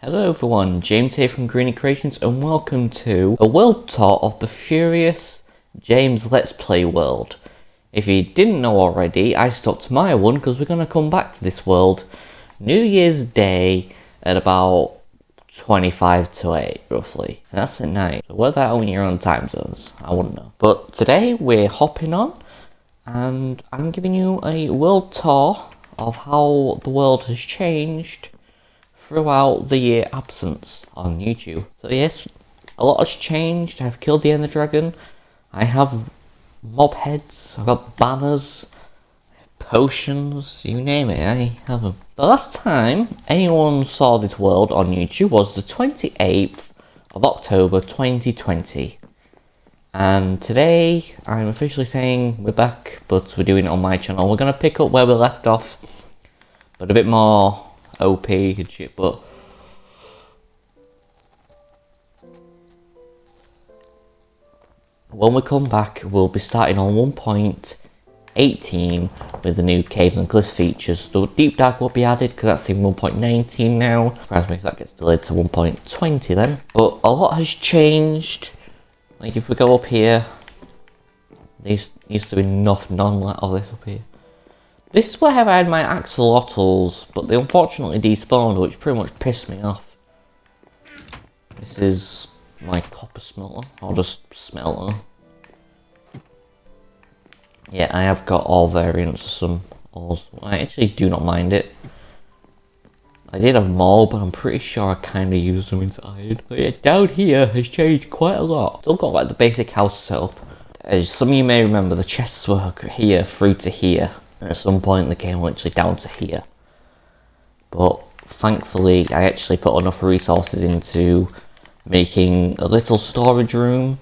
Hello everyone, James here from Greeny Creations and welcome to a world tour of the Furious James Let's Play world. If you didn't know already, I stopped my one because we're going to come back to this world New Year's Day at about 25 to 8 roughly. And that's at night, so work that out in your own time zones, I wouldn't know. But today we're hopping on and I'm giving you a world tour of how the world has changed throughout the year absence on YouTube. So yes, a lot has changed. I've killed the Ender Dragon. I have mob heads. I've got banners, potions, you name it, I have them. The last time anyone saw this world on YouTube was the 28th of October 2020. And today I'm officially saying we're back, but we're doing it on my channel. We're going to pick up where we left off, but a bit more OP and shit, but when we come back we'll be starting on 1.18 with the new cave and glyph features. The deep dive will be added because that's in 1.19 now. Surprise me if that gets delayed to 1.20 then. But a lot has changed. Like if we go up here, there used to be none of this up here. This is where I had my axolotls, but they unfortunately despawned, which pretty much pissed me off. This is my copper smelter, or just smelter. Yeah, I have got all variants of some ores. I actually do not mind it. I did have more, but I'm pretty sure I kind of used them into iron. But yeah, down here has changed quite a lot. Still got like the basic house setup. As some of you may remember, the chests were here through to here. And at some point the game went actually down to here. But thankfully I actually put enough resources into making a little storage room.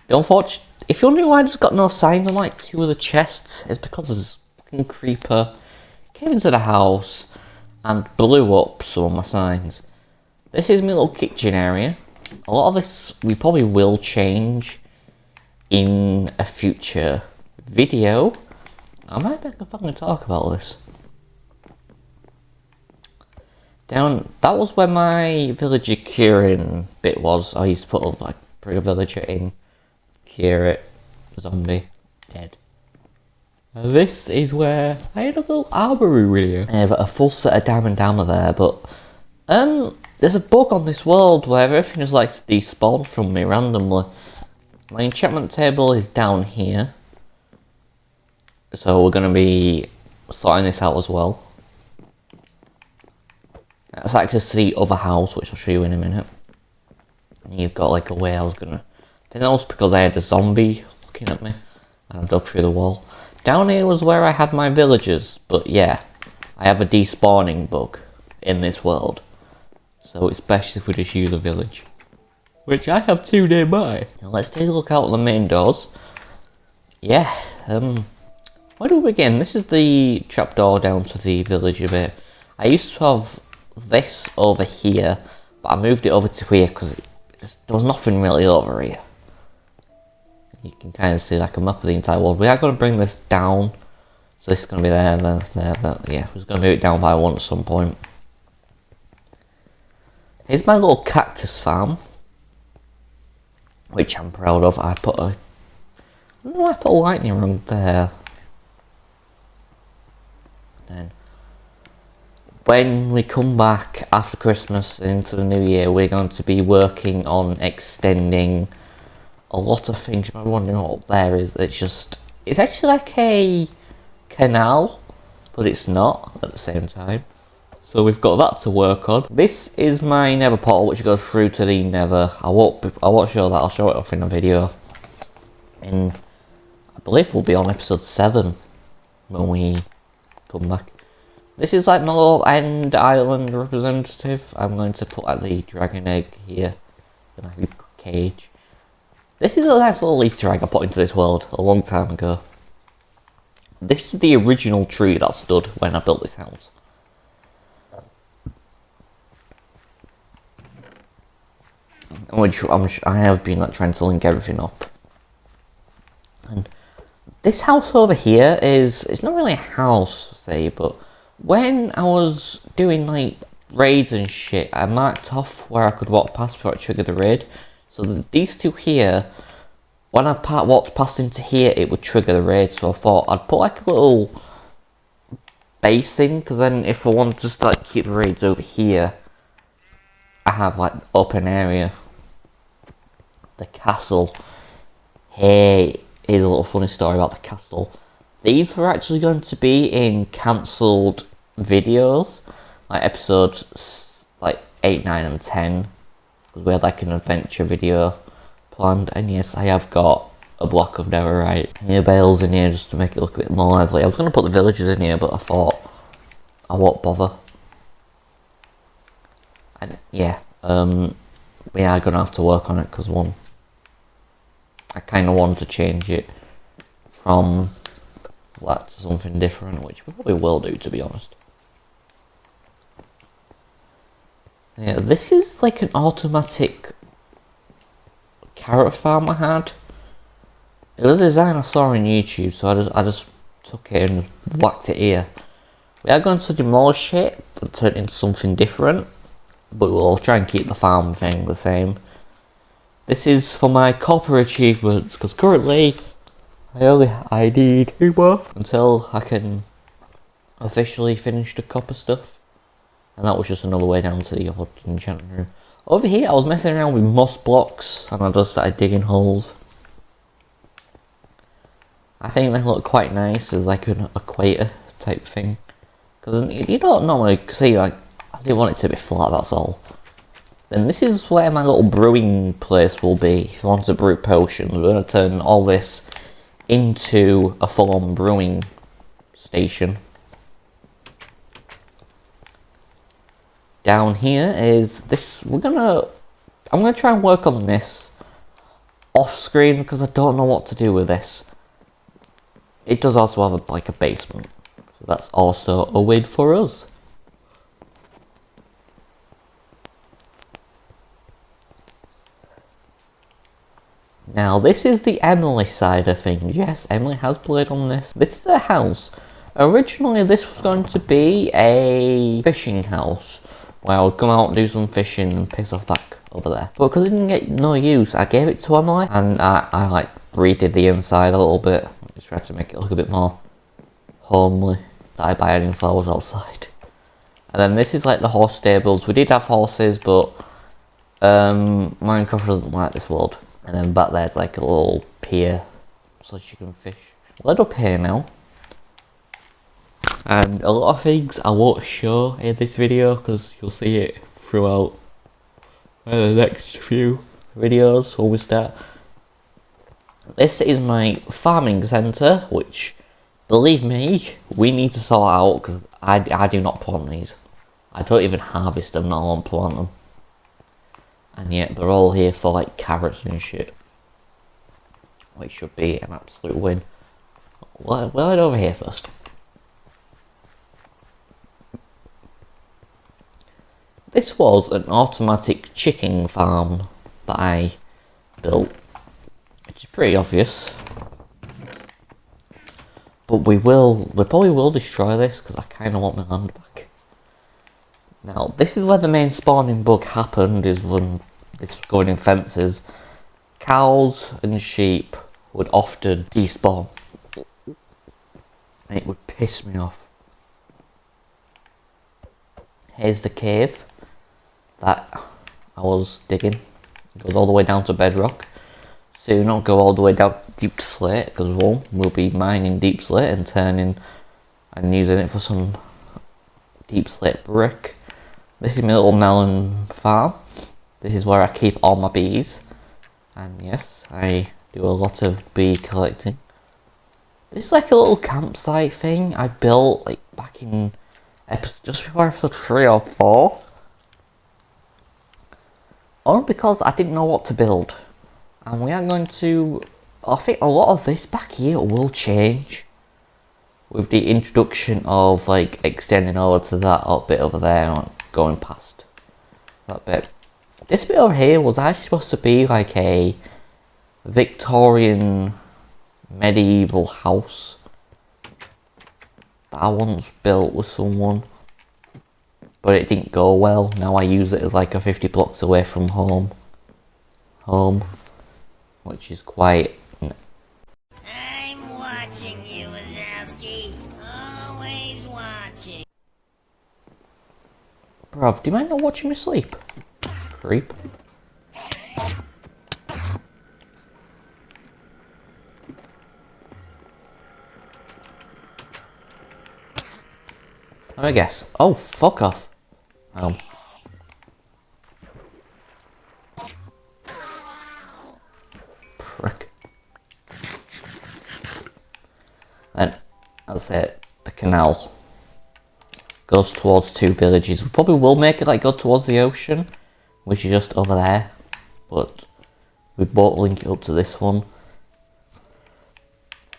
The unfortunate, if you're wondering why there's got no signs on like two of the chests, it's because there's a fucking creeper came into the house and blew up some of my signs. This is my little kitchen area. A lot of this we probably will change in a future video. I might be able to fucking talk about this. That was where my villager curing bit was. I used to put like bring a villager in, cure it, zombie, dead. And this is where I had a little armory really. I have a full set of diamond armor there, but there's a bug on this world where everything is like despawned from me randomly. My enchantment table is down here. So we're going to be sorting this out as well. That's access to the other house, which I'll show you in a minute. And you've got like a way I was going to... I think that was because I had a zombie looking at me. And I dug through the wall. Down here was where I had my villagers. But yeah, I have a despawning bug in this world. So it's best if we just use a village. Which I have two nearby. Now let's take a look out the main doors. Yeah, where do we begin? This is the trapdoor down to the villager bit. I used to have this over here, but I moved it over to here because there was nothing really over here. You can kind of see like a map of the entire world. We are going to bring this down, so this is going to be there, there. Yeah, we're going to move it down by one at some point. Here's my little cactus farm, which I'm proud of. I put a lightning around there. Then when we come back after Christmas into the new year, we're going to be working on extending a lot of things. You might be wondering what there is. It's actually like a canal, but it's not at the same time. So we've got that to work on. This is my nether portal, which goes through to the nether. I won't show that. I'll show it off in a video. And I believe we'll be on episode 7 when we come back. This is like my little end island representative. I'm going to put like the dragon egg here in a cage. This is a nice little Easter egg I put into this world a long time ago. This is the original tree that stood when I built this house. Which I have been like trying to link everything up. And this house over here it's not really a house, say, but when I was doing like raids and shit, I marked off where I could walk past before I triggered the raid. So these two here, when I walked past into here, it would trigger the raid. So I thought I'd put like a little base thing, because then if I wanted to just like keep the raids over here, I have like open area. The castle. Hey, here's a little funny story about the castle. These were actually going to be in cancelled videos, like episodes like 8, 9 and 10, because we had like an adventure video planned. And yes, I have got a block of netherite here, bales in here just to make it look a bit more lively. I was going to put the villagers in here, but I thought I won't bother. And yeah, we are going to have to work on it, because one, I kind of want to change it from that to something different, which we probably will do, to be honest. Yeah, this is like an automatic carrot farm I had. It was a design I saw on YouTube, so I just took it and whacked it here. We are going to demolish it, but turn it into something different. But we'll try and keep the farm thing the same. This is for my copper achievements, because currently I need 2 more until I can officially finish the copper stuff. And that was just another way down to the other enchanting room. Over here I was messing around with moss blocks, and I just started digging holes. I think they look quite nice as like an equator type thing. Because you don't normally see, like, I didn't want it to be flat, that's all. Then this is where my little brewing place will be. If you want to brew potions, we're going to turn all this into a full-on brewing station. Down here is this, I'm gonna try and work on this off screen, because I don't know what to do with this. It does also have like a basement, so that's also a win for us. Now this is the Emily side of things. Yes, Emily has played on this. This is her house. Originally this was going to be a fishing house, where I would come out and do some fishing and piss off back over there. But because it didn't get no use, I gave it to Emily, and I like redid the inside a little bit. Just tried to make it look a bit more homely. That I buy any flowers outside. And then this is like the horse stables. We did have horses, but Minecraft doesn't like this world. And then back there's like a little pier, so you can fish. We're up here now. And a lot of things I won't show in this video, because you'll see it throughout the next few videos when we start. This is my farming centre, which, believe me, we need to sort out, because I do not plant these. I don't even harvest them, not alone plant them. And yet they're all here for like carrots and shit, which should be an absolute win. We'll head over here first. This was an automatic chicken farm that I built, which is pretty obvious. But we probably will destroy this, because I kind of want my land back. Now, this is where the main spawning bug happened, is when this was going in fences. Cows and sheep would often despawn, and it would piss me off. Here's the cave that I was digging. It goes all the way down to bedrock. So you don't go all the way down to deep slate, because we'll be mining deep slate and turning and using it for some deep slate brick. This is my little melon farm. This is where I keep all my bees. And yes, I do a lot of bee collecting. This is like a little campsite thing I built like back in just before episode 3 or 4. Only because I didn't know what to build. And we are going to, I think a lot of this back here will change with the introduction of like extending over to that bit over there and going past that bit. This bit over here was actually supposed to be like a Victorian medieval house that I once built with someone. but it didn't go well. Now I use it as like a 50 blocks away from home, which is quite... I'm watching you, Wazowski. Always watching. Bruv, do you mind not watching me sleep? Creep. Let me guess. Oh, fuck off. Prick. Then, that's it. The canal goes towards 2 villages. We probably will make it like go towards the ocean, which is just over there. But we both link it up to this one.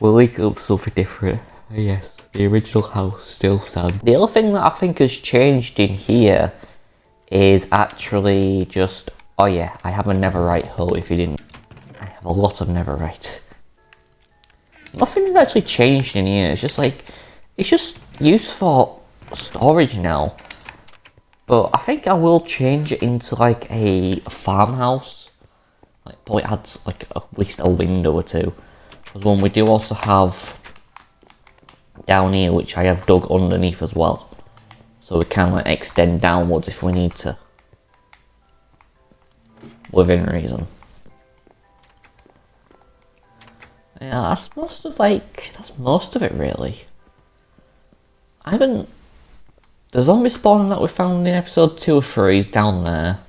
We'll link it up to something different. Yes, the original house still stands. The other thing that I think has changed in here is actually just... Oh yeah, I have a netherite hull if you didn't. I have a lot of netherite. Nothing has actually changed in here. It's just like... It's just used for storage now. But I think I will change it into like a farmhouse. Like probably adds like at least a window or two. Because one we do also have down here, which I have dug underneath as well. So we can like extend downwards if we need to. Within reason. Yeah, that's most of it really. I haven't... The zombie spawn that we found in episode 2 of 3 is down there.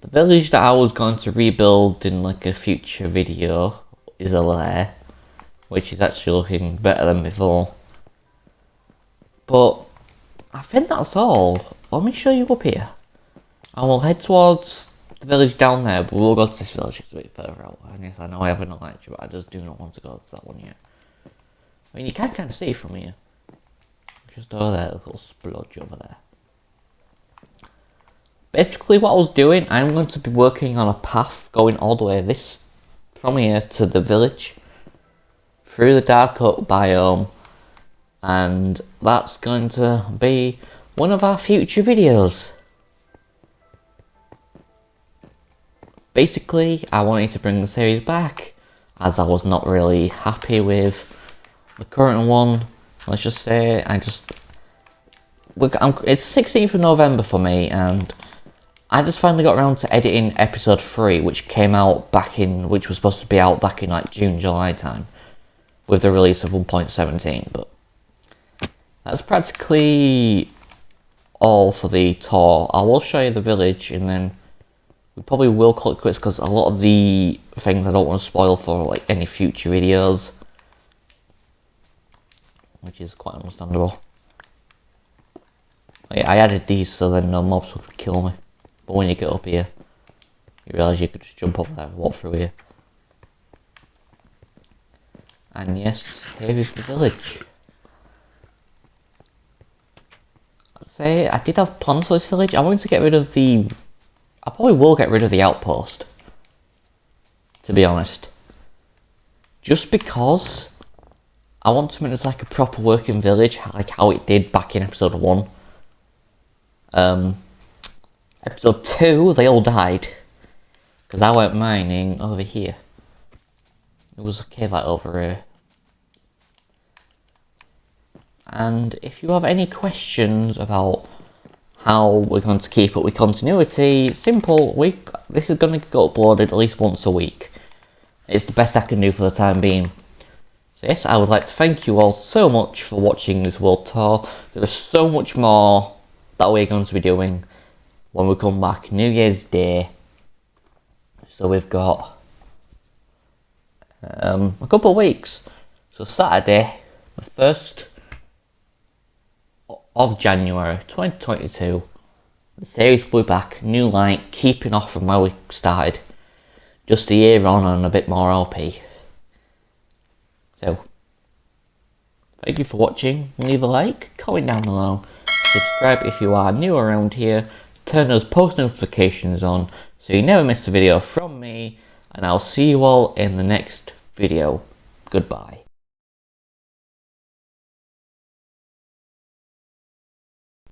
The village that I was going to rebuild in like a future video is over there, which is actually looking better than before. But I think that's all. Let me show you up here. I will head towards the village down there, but we'll go to this village a bit further out. And yes, I know I haven't liked you, but I just do not want to go to that one yet. I mean, you can kind of see from here. Just over there, a little splodge over there. Basically what I was doing, I'm going to be working on a path going all the way from here to the village. Through the dark oak biome. And that's going to be one of our future videos. Basically, I wanted to bring the series back, as I was not really happy with the current one. Let's just say, it's 16th of November for me, and I just finally got around to editing episode 3, which was supposed to be out back in like June, July time, with the release of 1.17, but that's practically all for the tour. I will show you the village, and then we probably will call it quits, because a lot of the things I don't want to spoil for like any future videos. Which is quite understandable. I added these so then no mobs would kill me. But when you get up here, you realise you could just jump over there and walk through here. And yes, here is the village. I'd say I did have plans for this village. I wanted to get rid of the... I probably will get rid of the outpost. To be honest. Just because... I want something that's like a proper working village, like how it did back in episode 1. Episode 2, they all died. Because I went mining over here. There was a cave out over here. And if you have any questions about how we're going to keep up with continuity, simple, this is going to go uploaded at least once a week. It's the best I can do for the time being. So yes, I would like to thank you all so much for watching this world tour. There is so much more that we're going to be doing when we come back New Year's Day. So we've got a couple of weeks. So Saturday, the 1st of January 2022, the series will be back, new light, keeping off from where we started. Just a year on and a bit more OP. So, thank you for watching. Leave a like, comment down below, subscribe if you are new around here, turn those post notifications on so you never miss a video from me, and I'll see you all in the next video. Goodbye.